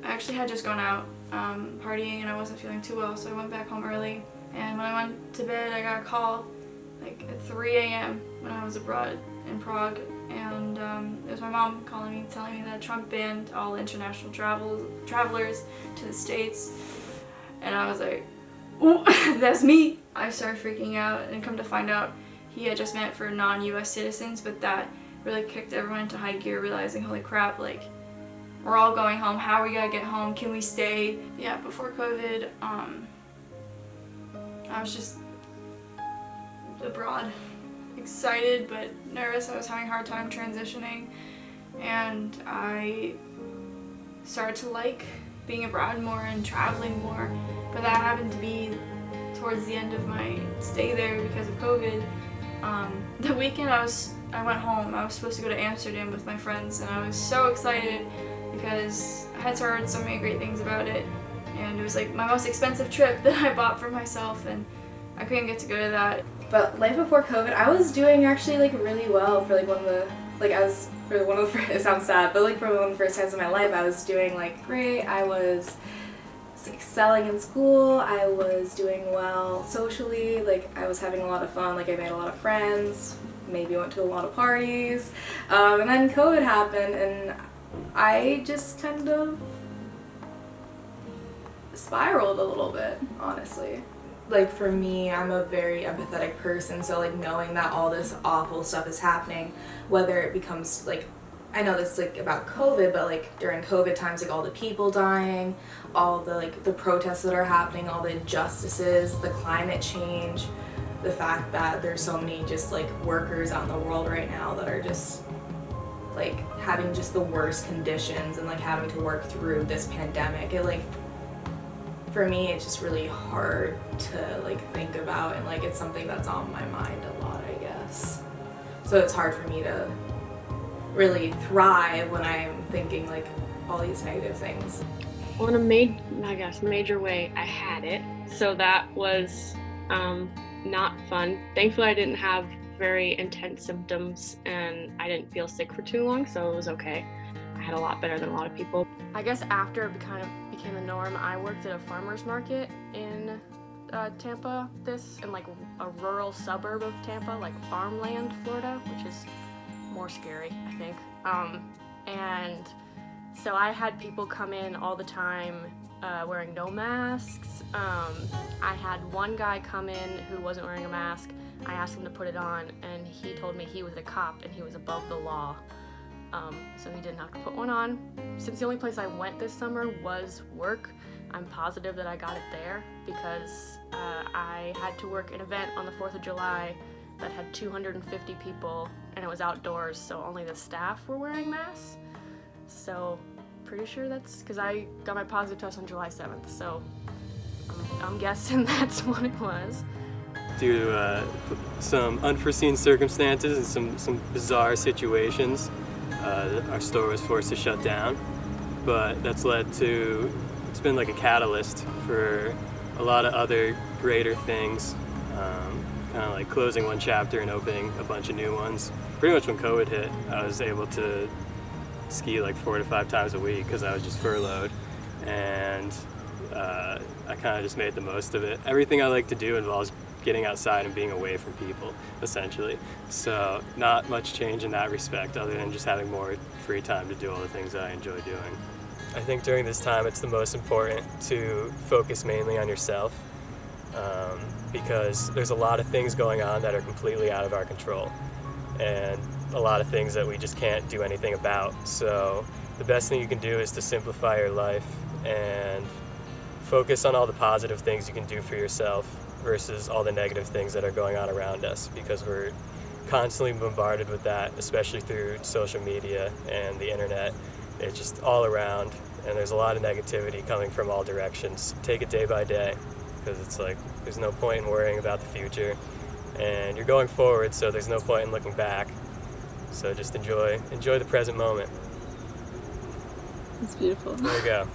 I actually had just gone out partying and I wasn't feeling too well, so I went back home early. And when I went to bed, I got a call like at 3 a.m. when I was abroad in Prague, and it was my mom calling me, telling me that Trump banned all international travelers to the States. And I was like, ooh, that's me. I started freaking out, and come to find out, he had just meant for non-US citizens, but that really kicked everyone into high gear, realizing, holy crap, like, we're all going home. How are we gonna get home? Can we stay? Yeah, before COVID, I was just abroad, excited but nervous. I was having a hard time transitioning, and I started to like being abroad more and traveling more, but that happened to be towards the end of my stay there because of COVID. The weekend I went home. I was supposed to go to Amsterdam with my friends, and I was so excited because I had heard so many great things about it, and it was like my most expensive trip that I bought for myself, and I couldn't get to go to that. But life before COVID, I was doing actually like really well for like one of the first, it sounds sad, but like for one of the first times in my life, I was doing like great. I was excelling in school. I was doing well socially. Like I was having a lot of fun. Like I made a lot of friends. Maybe went to a lot of parties. And then COVID happened, and I just kind of spiraled a little bit, honestly. Like for me, I'm a very empathetic person, so like knowing that all this awful stuff is happening, whether it becomes like, I know this is like about COVID, but like during COVID times, like all the people dying, all the like the protests that are happening, all the injustices, the climate change, the fact that there's so many just like workers out in the world right now that are just like having just the worst conditions and like having to work through this pandemic. It like, for me, it's just really hard to like think about, and like it's something that's on my mind a lot, I guess. So it's hard for me to really thrive when I'm thinking like all these negative things. Well, in a major way, I had it, so that was not fun. Thankfully, I didn't have very intense symptoms, and I didn't feel sick for too long, so it was okay. I had a lot better than a lot of people. I guess after it kind of became the norm, I worked at a farmer's market in Tampa, in like a rural suburb of Tampa, like farmland, Florida, which is more scary, I think. And so I had people come in all the time wearing no masks. I had one guy come in who wasn't wearing a mask. I asked him to put it on, and he told me he was a cop and he was above the law. So he didn't have to put one on. Since the only place I went this summer was work, I'm positive that I got it there because I had to work an event on the 4th of July that had 250 people, and it was outdoors, so only the staff were wearing masks. So pretty sure that's because I got my positive test on July 7th, so I'm guessing that's what it was. Due to some unforeseen circumstances and some bizarre situations, our store was forced to shut down, but that's led to, it's been like a catalyst for a lot of other greater things, kind of like closing one chapter and opening a bunch of new ones. Pretty much when COVID hit, I was able to ski like 4 to 5 times a week because I was just furloughed, and I kind of just made the most of it. Everything I like to do involves getting outside and being away from people, essentially. So not much change in that respect other than just having more free time to do all the things that I enjoy doing. I think during this time it's the most important to focus mainly on yourself, because there's a lot of things going on that are completely out of our control and a lot of things that we just can't do anything about. So the best thing you can do is to simplify your life and focus on all the positive things you can do for yourself versus all the negative things that are going on around us, because we're constantly bombarded with that, especially through social media and the internet. It's just all around, and there's a lot of negativity coming from all directions. Take it day by day, because it's like there's no point in worrying about the future, and you're going forward, so there's no point in looking back. So just enjoy the present moment. It's beautiful. There you go.